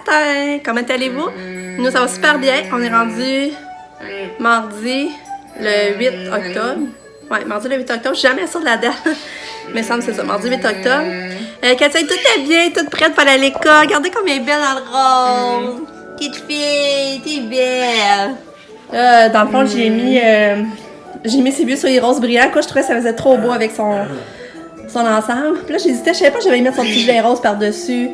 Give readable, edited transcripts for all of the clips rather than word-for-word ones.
matin! Comment allez-vous? Nous, ça va super bien. On est rendu mardi le 8 octobre. Ouais, mardi le 8 octobre. Je suis jamais sûre de la date. Mais ça me semble c'est ça, mardi 8 octobre. Katia, tout est bien, toute prête pour aller à l'école. Regardez comme elle est belle dans le rose. Petite fille, t'es belle. Dans le fond, j'ai mis ses yeux sur les roses brillants. Quoi, je trouvais que ça faisait trop beau avec son ensemble. Puis là, j'hésitais, je savais pas si j'allais mettre son petit gilet rose par-dessus.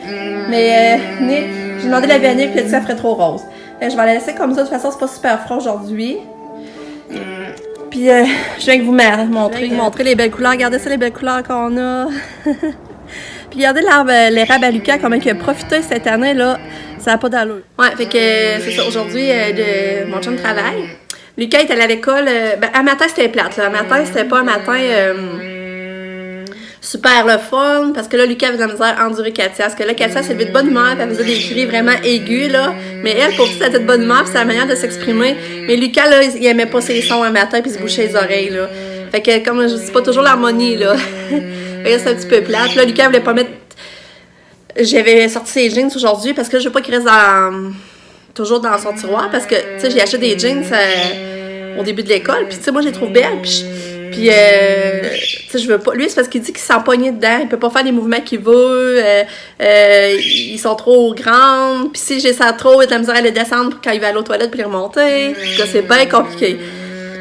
Mais Nick, j'ai demandé l'avis à Nick, puis il a dit que ça ferait trop rose. Je vais la laisser comme ça, de toute façon, c'est pas super froid aujourd'hui. Puis je viens vous montrer les belles couleurs. Regardez ça, les belles couleurs qu'on a. Puis regardez l'érable à Lucas, comment il a profité cette année, là. Ça n'a pas d'allure. Ouais, fait que c'est ça, aujourd'hui, mon chum travaille. Lucas est allé à l'école. À matin, c'était plate. Là. À matin, c'était pas un matin super le fun, parce que là, Lucas avait de la misère à endurer Katia. Parce que là, Katia s'est levée de bonne humeur, puis elle faisait des cris vraiment aigus, là. Mais elle, pour tout, elle était de bonne humeur, puis c'est la manière de s'exprimer. Mais Lucas, là, il aimait pas ses sons un matin, puis il se bouchait les oreilles, là. Fait que, comme je dis, pas toujours l'harmonie, là. Fait que c'est un petit peu plate. Là, Lucas voulait pas mettre. J'avais sorti ses jeans aujourd'hui, parce que je veux pas qu'il reste toujours dans son tiroir, parce que, tu sais, j'ai acheté des jeans au début de l'école, puis tu sais, moi, je les trouve belles, puis tu sais, je veux pas. Lui, c'est parce qu'il dit qu'il s'est empoigné dedans. Il peut pas faire les mouvements qu'il veut. Ils sont trop grandes. Puis si j'essaie trop, il a de la misère à les descendre quand il va aller aux toilettes puis les remonter. C'est bien compliqué.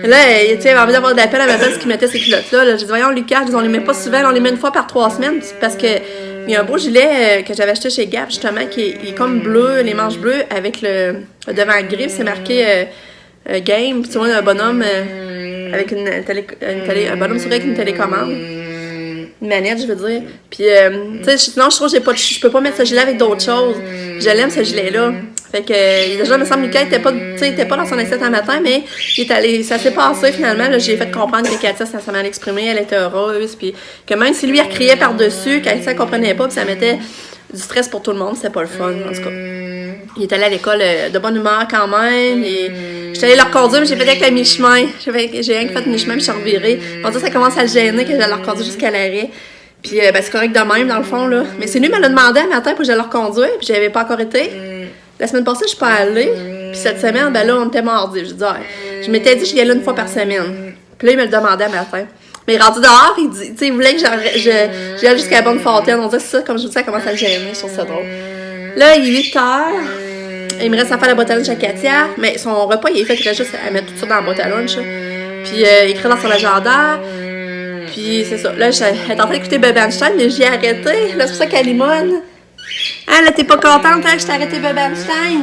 Là, tu sais, il avait envie d'avoir de la peine à matin parce qu'il mettait ces culottes-là. J'ai dit, voyons, Lucas, on les met pas souvent. On les met une fois par 3 semaines. Parce que il y a un beau gilet que j'avais acheté chez Gap, justement, qui est comme bleu, les manches bleues, avec le devant gris. C'est marqué Game. Puis tu vois, un bonhomme. Avec un bonhomme souris avec une télécommande. Une manette, je veux dire. Puis, tu sais, sinon, je trouve que je peux pas mettre ce gilet avec d'autres choses. Je l'aime, ce gilet-là. Fait que, déjà, il me semble que Lucas était pas dans son assiette un matin, mais ça s'est passé finalement. Là, j'ai fait comprendre que Katia, ça s'est mal exprimé, elle était heureuse. Puis, que même si lui, elle criait par-dessus, Katia ne comprenait pas, puis ça mettait du stress pour tout le monde, c'était pas le fun, en tout cas. Il est allé à l'école de bonne humeur quand même. J'étais allée leur conduire, mais j'ai fait avec la mi-chemin. J'ai rien que fait mi-chemin, puis je suis revirée. On dirait que ça commence à le gêner que j'allais leur conduire jusqu'à l'arrêt. Puis c'est correct de même, dans le fond, là. Mais c'est lui qui me l'a demandé un matin pour que j'aille leur conduire, puis j'avais pas encore été. La semaine passée, je suis pas allée. Puis cette semaine, ben là, on était mardi. Je m'étais dit que j'y allais une fois par semaine. Puis là, il me le demandait un matin. Mais rendu dehors, il voulait que j'aille jusqu'à la bonne fontaine. On dirait ça, comme je vous dis, ça commence à le gêner. Je trouve ça drôle. Là, il est 8h. Il me reste à faire la boîte à lunch à Katia. Mais son repas, il est fait, il reste juste à mettre tout ça dans la boîte à lunch. Puis, écrire dans son agenda. Puis, c'est ça. Là, elle est en train d'écouter Bebe Einstein, mais j'y ai arrêté. Là, c'est pour ça qu'elle limone. Ah, là, t'es pas contente, hein, que je t'ai arrêté Bebe Einstein?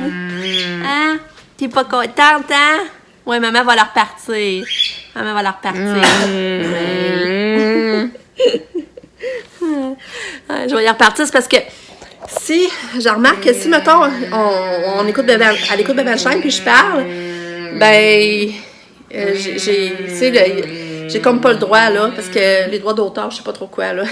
Hein? T'es pas contente, hein? Ouais, maman va la repartir. Maman va la repartir. Je vais y repartir, c'est parce que si, je remarque que si, mettons, on écoute Bebe Einstein, puis je parle, ben, j'ai comme pas le droit, là, parce que les droits d'auteur, je sais pas trop quoi, là.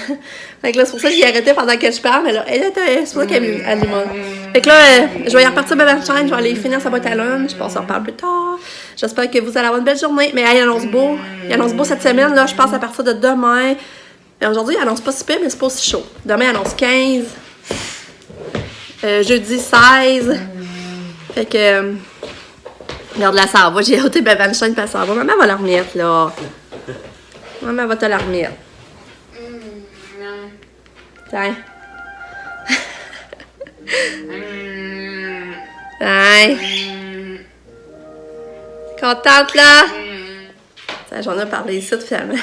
Fait que là, c'est pour ça que j'ai arrêté pendant que je parle, mais là, c'est pour ça qu'elle limone. Fait que là, je vais y repartir Bebe Einstein, je vais aller finir sa boîte à lunch, je pense qu'on en reparle plus tard. J'espère que vous allez avoir une belle journée, mais il annonce beau. Il annonce beau cette semaine, là, je pense à partir de demain. Et aujourd'hui, il annonce pas si pire, mais c'est pas aussi chaud. Demain, il annonce 15. Jeudi 16. Fait que. Regarde là, ça va. J'ai ôté Bebe Einstein, puis ça va. Maman va la remettre, là. Maman va te la remettre. Tiens. Tiens. Contente, là? J'en ai parlé ici, finalement.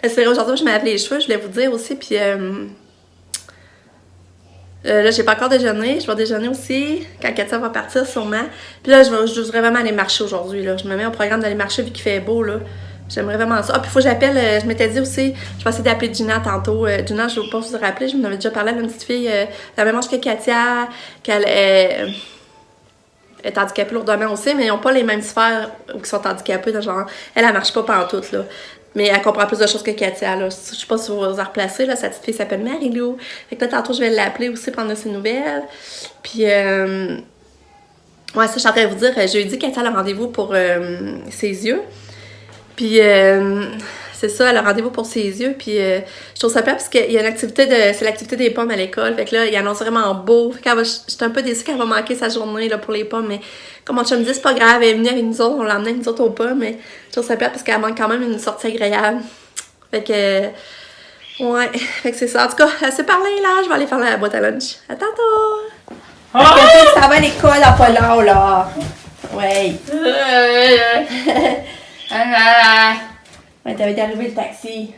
C'est vrai, aujourd'hui, je m'ai lavé les cheveux, je voulais vous dire aussi, puis là, j'ai pas encore déjeuné, je vais déjeuner aussi, quand Katia va partir, sûrement. Puis là, je voudrais vraiment aller marcher aujourd'hui, là. Je me mets au programme d'aller marcher, vu qu'il fait beau, là. J'aimerais vraiment ça. Ah, puis il faut que j'appelle, je m'étais dit aussi, je vais essayer d'appeler Gina tantôt. Gina, je ne vais pas vous rappeler, je m'en avais déjà parlé à une petite fille, la même âge que Katia, qu'elle est handicapée lourdement aussi, mais ils n'ont pas les mêmes sphères où ils sont handicapés, genre, elle marche pas pantoute, là. Mais elle comprend plus de choses que Katia, là. Je sais pas si vous vous en replacez, là. Sa petite fille s'appelle Marie-Lou. Fait que là, tantôt, je vais l'appeler aussi, prendre de ses nouvelles. Puis, ouais, ça, je suis en train de vous dire, jeudi, Katia a le rendez-vous pour ses yeux. Puis, c'est ça, elle a rendez-vous pour ses yeux. Puis je trouve ça plate parce qu'il y a une activité c'est l'activité des pommes à l'école. Fait que là, il annonce vraiment beau. Fait j'étais un peu déçue qu'elle va manquer sa journée là, pour les pommes. Mais comme mon chum me dit, c'est pas grave, elle est venue avec nous autres, on l'a emmenée avec nous autres aux pommes. Mais je trouve ça plate parce qu'elle manque quand même une sortie agréable. Fait que, ouais, fait que c'est ça. En tout cas, assez parlé là, je vais aller faire la boîte à lunch. À tantôt! Ça va à l'école à pas là, là. Ouais. Ouais, t'avais d'arriver le taxi.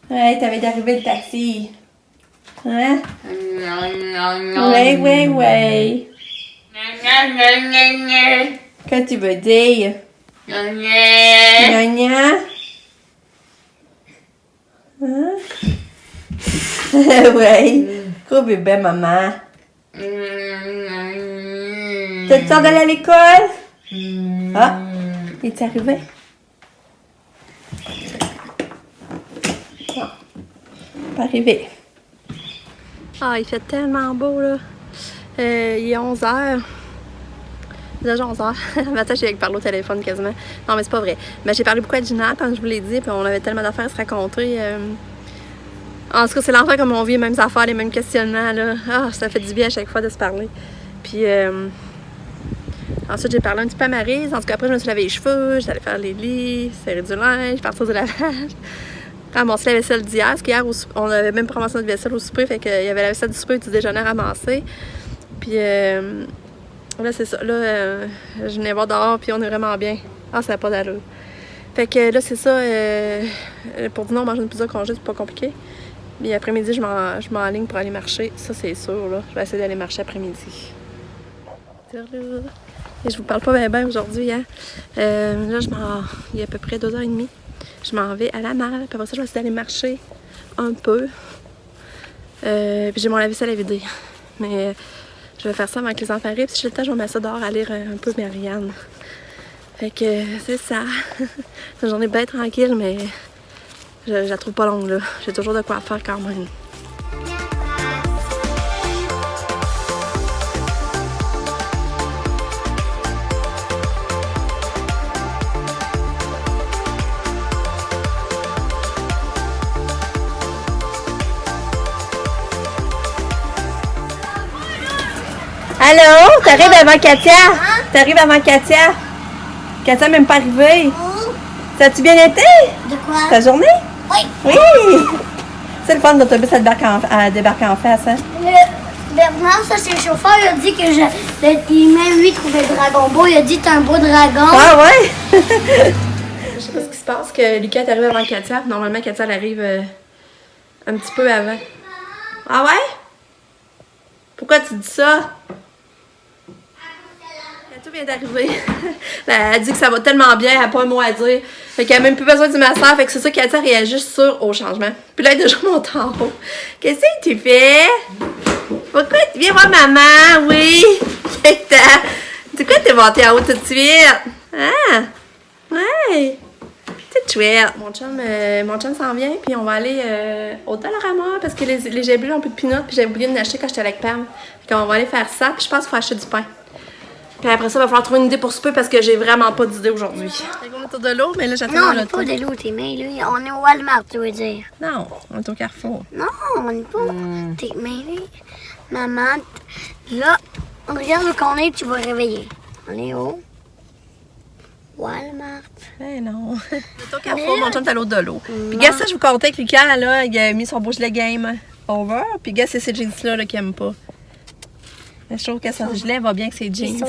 Ouais, t'avais d'arriver le taxi. Hein? Ouais. Qu'est-ce que tu veux dire? Gna. Hein? Ouais. Gros bébé, maman. T'as-tu hâte d'aller à l'école? Ah, il est arrivé? Non, pas arrivé. Ah, il fait tellement beau, là. Il est 11h. Il est déjà 11h. Le matin, j'ai parlé au téléphone quasiment. Non, mais c'est pas vrai. Mais j'ai parlé beaucoup à Gina, comme je vous l'ai dit, puis on avait tellement d'affaires à se raconter. En tout cas, c'est l'enfer comme on vit, les mêmes affaires, les mêmes questionnements, là. Ah, ça fait du bien à chaque fois de se parler. Puis, ensuite, j'ai parlé un petit peu à Maryse. En tout cas, après, je me suis lavé les cheveux, j'allais faire les lits, serrer du linge, partir du lavage. Ramasser la vaisselle d'hier, parce qu'hier, on avait même pas ramassé notre vaisselle au souper, fait qu'il y avait la vaisselle du souper et du déjeuner ramassée. Puis, là, c'est ça. Là, je venais voir dehors, puis on est vraiment bien. Ah, ça n'a pas d'allure. Fait que là, c'est ça. Pour dire non, manger une pizza congé, c'est pas compliqué. Puis après-midi, je m'enligne pour aller marcher. Ça, c'est sûr, là. Je vais essayer d'aller marcher après-midi. Et je vous parle pas bien aujourd'hui, hein. Là, il y a à peu près 2h30. Je m'en vais à la malle. Puis après ça, je vais essayer d'aller marcher un peu. Puis j'ai mon lave-vaisselle à vider. Mais je vais faire ça avant que les enfants arrivent. Si j'ai le temps, je vais mettre ça dehors à lire un peu Marianne. Fait que c'est ça. C'est une journée bien tranquille, mais je la trouve pas longue, là. J'ai toujours de quoi faire quand même. Allô? T'arrives avant Katia? T'arrives avant Katia? Katia n'est même pas arrivée. Ça a-tu bien été? De quoi? Ta journée? Oui. Oui! C'est le fun d'autobus à débarquer en face, hein? Bernard, ça c'est le chauffeur, il a dit que même lui trouvait le dragon beau. Il a dit t'es un beau dragon. Ah ouais? Je sais pas ce qui se passe, que Lucas est arrivé avant Katia. Normalement, Katia elle arrive un petit peu avant. Ah ouais? Pourquoi tu dis ça? Tout vient d'arriver. Elle dit que ça va tellement bien, elle n'a pas un mot à dire. Fait qu'elle n'a même plus besoin du masseur. Fait que c'est ça qu'elle réagit au changement. Puis là, elle est déjà montée en haut. Qu'est-ce que tu fais? Pourquoi tu viens voir maman? Oui. C'est quoi t'es montée en haut tout de suite? Ah! Ouais! C'est chouette. Mon chum s'en vient, puis on va aller au Dollarama parce que les j'ai bu un peu de peanuts, puis j'avais oublié de l'acheter quand j'étais avec Pam. Fait qu'on va aller faire ça, puis je pense qu'il faut acheter du pain. Puis après ça, il va falloir trouver une idée pour souper parce que j'ai vraiment pas d'idée aujourd'hui. On est autour de l'eau, mais là, j'attends Non, on n'est pas de l'eau, t'es mêlé. On est au Walmart, tu veux dire. Non, on est au Carrefour. Non, on n'est pas. T'es mêlé. Maman, là, on regarde où qu'on est, tu vas réveiller. On est où? Walmart. Eh non. On est au Carrefour, mon chum est à l'autre de l'eau. Puis gars, ça, je vous comptais que Lucas, là, il a mis son beau gilet game over. Puis gars, c'est ces jeans-là qu'il aime pas. Mais je trouve que son gilet va bien avec ses jeans.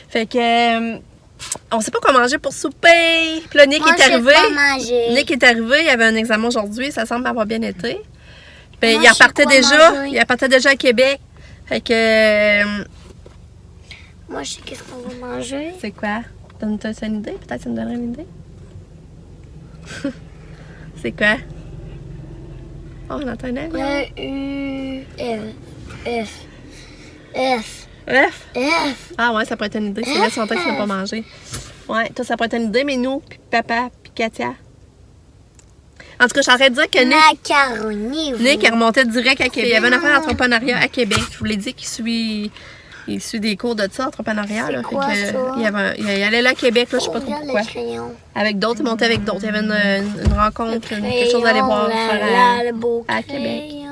Fait que on sait pas quoi manger pour souper. Puis là, Nick est arrivé. Nick est arrivé, il avait un examen aujourd'hui, ça semble avoir bien été. Puis il repartait déjà à Québec. Fait que moi, je sais qu'est-ce qu'on va manger. c'est quoi? Donne-toi une idée? Peut-être que tu me donnerais une idée? C'est quoi? Oh, on entend un air. F? Ah ouais, ça pourrait être une idée. C'est vrai, son temps qu'il n'a pas mangé. Ouais, toi, ça pourrait être une idée, mais nous, puis papa, puis Katia. En tout cas, je suis en train de dire que Macaroni. Nick remontait direct à Québec. Il y avait une affaire d'entrepreneuriat à Québec. Je vous l'ai dit qu'il suit Il suit des cours de ça, entrepreneuriat. C'est Là, quoi, fait que, ça? il allait là à Québec, là, je sais pas trop Regarde pourquoi. le crayon. Avec d'autres, il montait avec d'autres. Il y avait une rencontre, quelque chose à aller voir faire Le beau à Québec. crayon.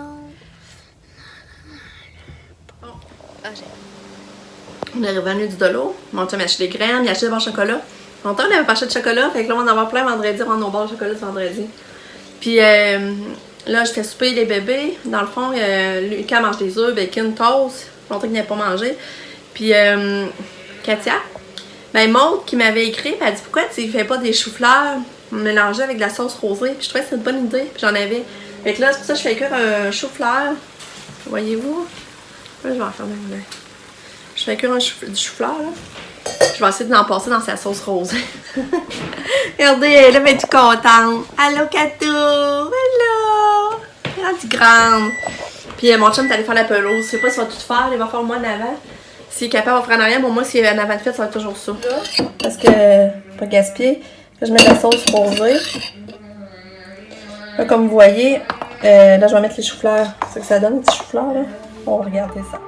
On est revenu du dolo. Mon chum a acheté des graines, il a acheté des barres de chocolat. Longtemps, on n'avait pas acheté de chocolat, fait que là, on va en avoir plein vendredi, on va nos barres de chocolat ce vendredi. Puis là, je fais souper les bébés. Dans le fond, Lucas mange des œufs, bacon, toast. Longtemps qu'il n'avait pas mangé. Puis Katia, ben Maud qui m'avait écrit, elle a dit pourquoi tu fais pas des choux-fleurs mélangés avec de la sauce rosée. Puis je trouvais que c'était une bonne idée. Puis j'en avais. Fait que là, c'est pour ça que je fais cuire un chou-fleur. Voyez-vous? Là, je vais en faire même. Je fais cuire du chou-fleur, là. Je vais essayer de l'en passer dans sa sauce rosée. Regardez, elle est toute contente. Allô, Katou! Hello! Elle est rendue grande. Puis mon chum est allé faire la pelouse. Je sais pas s'il va tout faire. Il va faire au moins en avant. S'il est capable, il va faire en arrière. Mais moi, s'il est en avant de fait, ça va être toujours ça. Parce que, pas gaspiller. Je mets la sauce rosée. Là, comme vous voyez, là, je vais mettre les choux-fleurs. C'est ce que ça donne, les petits choux-fleurs, là. On va regarder ça.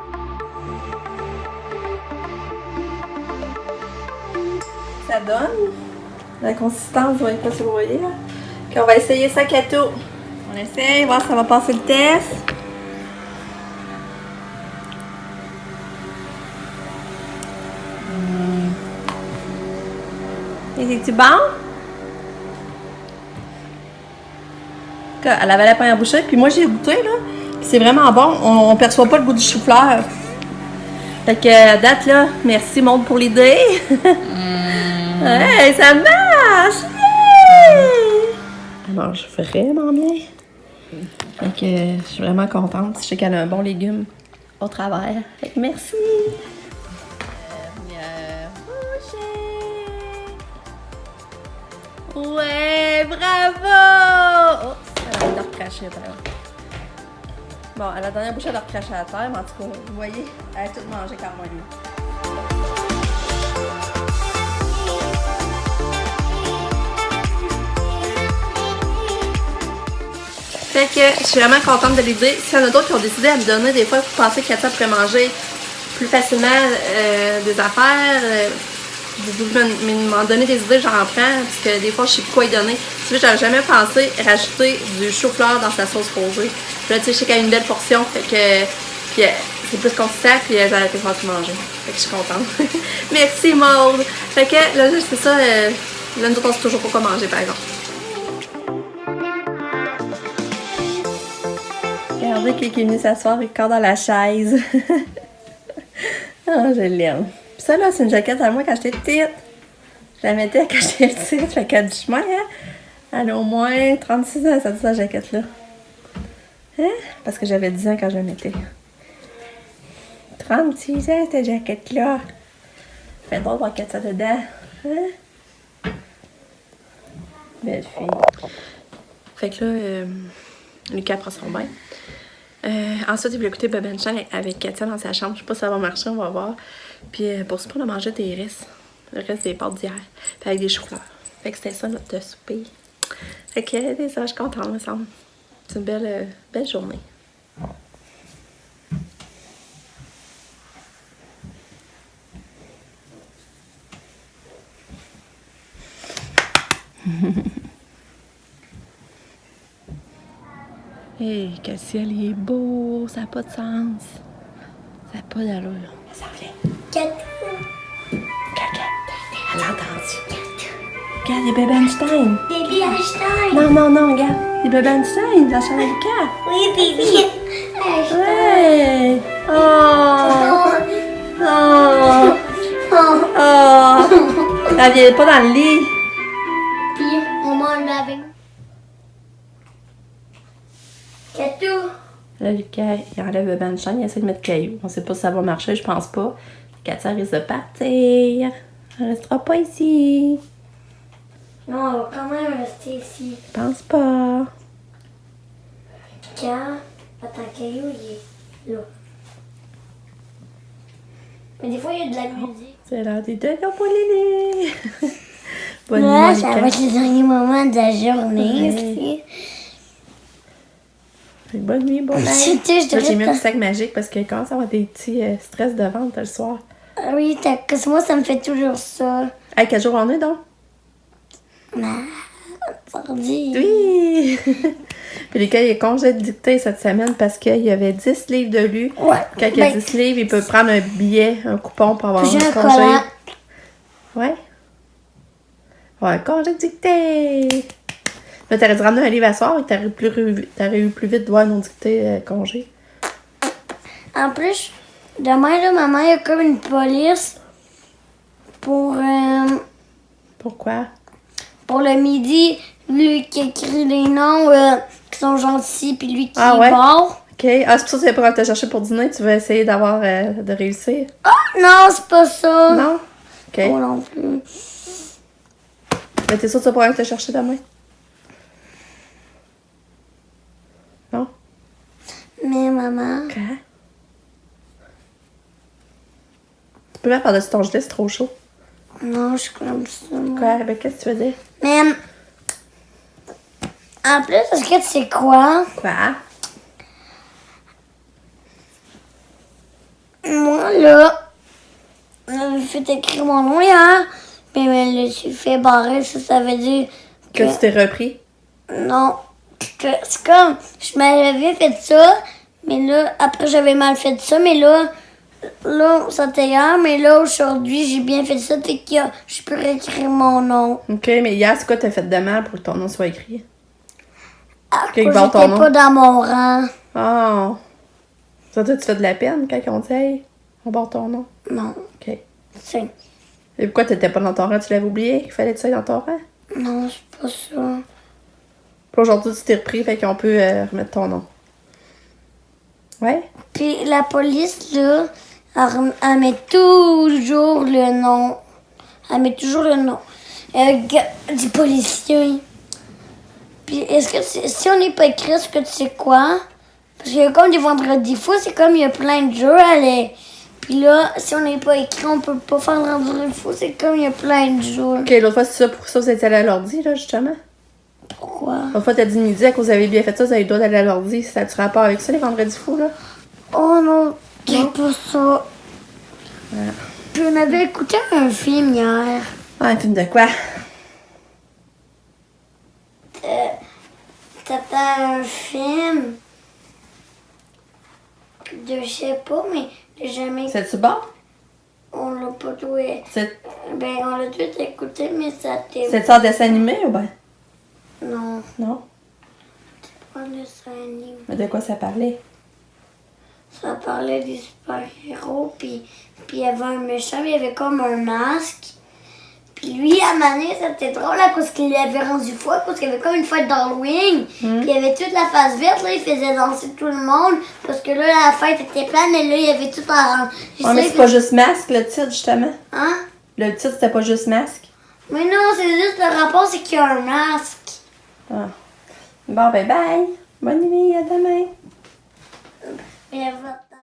Ça donne la consistance, vous voyez pas si vous voyez là. Puis on va essayer ça, Kato. On essaye, voir si ça va passer le test. Et c'est-tu bon? Elle avait la première bouchée, puis moi j'ai goûté là. Puis c'est vraiment bon, on perçoit pas le goût du chou-fleur. Fait que à date là, merci Maud pour l'idée. Hey, ça marche! Yeah! Elle mange vraiment bien. Fait que je suis vraiment contente. Je sais qu'elle a un bon légume au travers. Fait que merci! Ouais, bravo! Oh, elle a de recracher. Bon, à la dernière bouchée, elle a recraché à terre, mais en tout cas, vous voyez, elle a tout mangé quand même. Fait que je suis vraiment contente de l'idée. S'il y en a d'autres qui ont décidé à me donner des fois pour penser que Katia pourrait manger plus facilement des affaires, vous pouvez m'en donner des idées, j'en prends, parce que des fois je sais plus quoi y donner. Tu sais, j'avais jamais pensé rajouter du chou-fleur dans sa sauce rosée. Puis là, tu sais, je sais qu'elle a une belle portion, fait que puis, c'est plus consistant, puis j'ai arrêté de faire tout manger. Fait que je suis contente. Merci Maud! Fait que là, c'est ça, là, nous autres, on sait toujours pas quoi manger, par exemple. Regardez qui est venu s'asseoir encore dans la chaise. Oh, je l'aime. Puis ça, là, c'est une jaquette à moi quand j'étais petite. Je la mettais quand j'étais petite, fait qu'elle a du chemin, hein? Elle a au moins 36 ans, ça dit sa jaquette-là. Hein? Parce que j'avais 10 ans quand je la mettais. 36 ans, cette jaquette-là. Fait drôle de voir qu'il y a ça dedans. Hein? Belle fille. Fait que là, Lucas prend son bain. Ensuite, il voulait écouter Bob & Shine avec Katia dans sa chambre. Je sais pas si ça va marcher, on va voir. Puis pour souper, on a mangé des restes. Le reste des pâtes d'hier. Puis avec des choux-fleurs. Fait que c'était ça notre souper. Fait que ça, je suis contente, me semble. C'est une belle journée. Hey, que le ciel il est beau, ça n'a pas de sens. Ça n'a pas d'allure. Ça revient. Caca. Elle a entendu. Regarde, les bébés Einstein. Baby Einstein. Non, regarde. Les bébés Einstein, la chambre de Lucas. Oui, baby Einstein. Ouais. Oh. Elle vient pas dans le lit. Puis, on mange avec. Katou. Là, Lucas, il enlève le banc de chaîne, il essaie de mettre caillou. On sait pas si ça va marcher, je pense pas. Katia risque de partir. Elle restera pas ici. Non, on va quand même rester ici. Je pense pas. Car, ton caillou, il est là. Mais des fois, il y a de la musique. C'est l'heure des deux pour Lily. Bonne Là, nuit, ça Lucas. va être le dernier moment de la journée Ouais. ici. Bonne nuit, bon C'était, je Là, j'ai mis un devrais... petit sac magique parce qu'il commence à avoir des petits stress de vente le soir. Oui, parce que moi, ça me fait toujours ça. Hey, quel jour on est donc? Mardi. Oui! Puis Lucas, il est congé de dictée cette semaine parce qu'il y avait 10 livres de lu. Ouais. Quand il y a 10 livres, il peut prendre un billet, un coupon pour avoir J'ai un un congé. collant. Ouais. Ouais, congé de dictée! Mais t'aurais dû ramener un livre à soir et t'aurais eu plus vite de voir nos dictées congé. En plus, demain, là, maman, il y a comme une police pour Pourquoi? le midi. Lui qui écrit les noms qui sont gentils, puis lui qui Ah est ouais? mort. OK. Ah, c'est pour ça que tu vas pas te chercher pour dîner. Tu vas essayer d'avoir de réussir. Non, c'est pas ça. Non? OK. Oh non plus. Mais t'es sûr que tu vas pouvoir te chercher demain? Non? Mais maman, Quoi? Tu peux mettre par-dessus ton gilet, c'est trop chaud. non, je suis comme ça. moi. Quoi? Ben, qu'est-ce que tu veux dire? Mais en plus, est-ce que tu sais quoi? Quoi? Moi, là, je me fait écrire mon nom hier, mais je me suis fait barrer. Ça veut dire Que tu t'es repris? non. Que c'est comme, je m'avais fait ça, mais là, après, j'avais mal fait ça, mais là, c'était hier, mais là, aujourd'hui, j'ai bien fait ça, fait que je peux réécrire mon nom. OK, mais hier, c'est quoi t'as fait de mal pour que ton nom soit écrit? À Qu'il cause barre ton j'étais nom. pas dans mon rang. Oh! Ça, toi, tu fais de la peine quand on dit, hey, on barre ton nom. Non, OK. c'est... Et pourquoi t'étais pas dans ton rang? Tu l'avais oublié qu'il fallait que tu sois dans ton rang? Non, c'est pas ça. Puis aujourd'hui, tu t'es repris, fait qu'on peut remettre ton nom. Ouais? Puis la police, là, elle met toujours le nom. Elle met toujours le nom du policier. Puis est-ce que si on n'est pas écrit, est-ce que tu sais quoi? Parce qu'il y a comme des vendredis fous, c'est comme il y a plein de jeux à aller. Puis là, si on n'est pas écrit, on peut pas faire le vendredi fou, c'est comme il y a plein de jeux. OK, l'autre fois, c'est ça, pour ça, vous étiez allé à l'ordi, là, justement. Pourquoi? L'autre fois, t'as dit midi, à cause vous avez bien fait ça, vous avez le droit d'aller à l'ordi. Ça a-tu rapport avec ça, les vendredis fous, là? Oh non, c'est pas ça. Ouais. Puis on avait écouté un film hier. Ah, un film de quoi? C'était un film de, je sais pas, mais j'ai jamais... C'est-tu bon? On l'a pas joué. Ben, on l'a tout écouté, mais ça t'est... C'est-tu en dessin animé ou ben? Non, Non. pas de dessin animé. Mais de quoi ça parlait? Ça parlait des super-héros, puis il y avait un méchant, il y avait comme un masque. Puis lui, à Mané, c'était drôle à cause qu'il avait rendu fou, parce qu'il y avait comme une fête d'Halloween. Puis il y avait toute la face verte, là, il faisait danser tout le monde, parce que là, la fête était pleine, mais là, il y avait tout en... Oh, mais c'est pas juste masque, le titre, justement. Hein? Le titre, c'était pas juste masque. Mais non, c'est juste le rapport, c'est qu'il y a un masque. Ah. Bon, ben, bye. Bonne nuit, à demain. Mais elle va...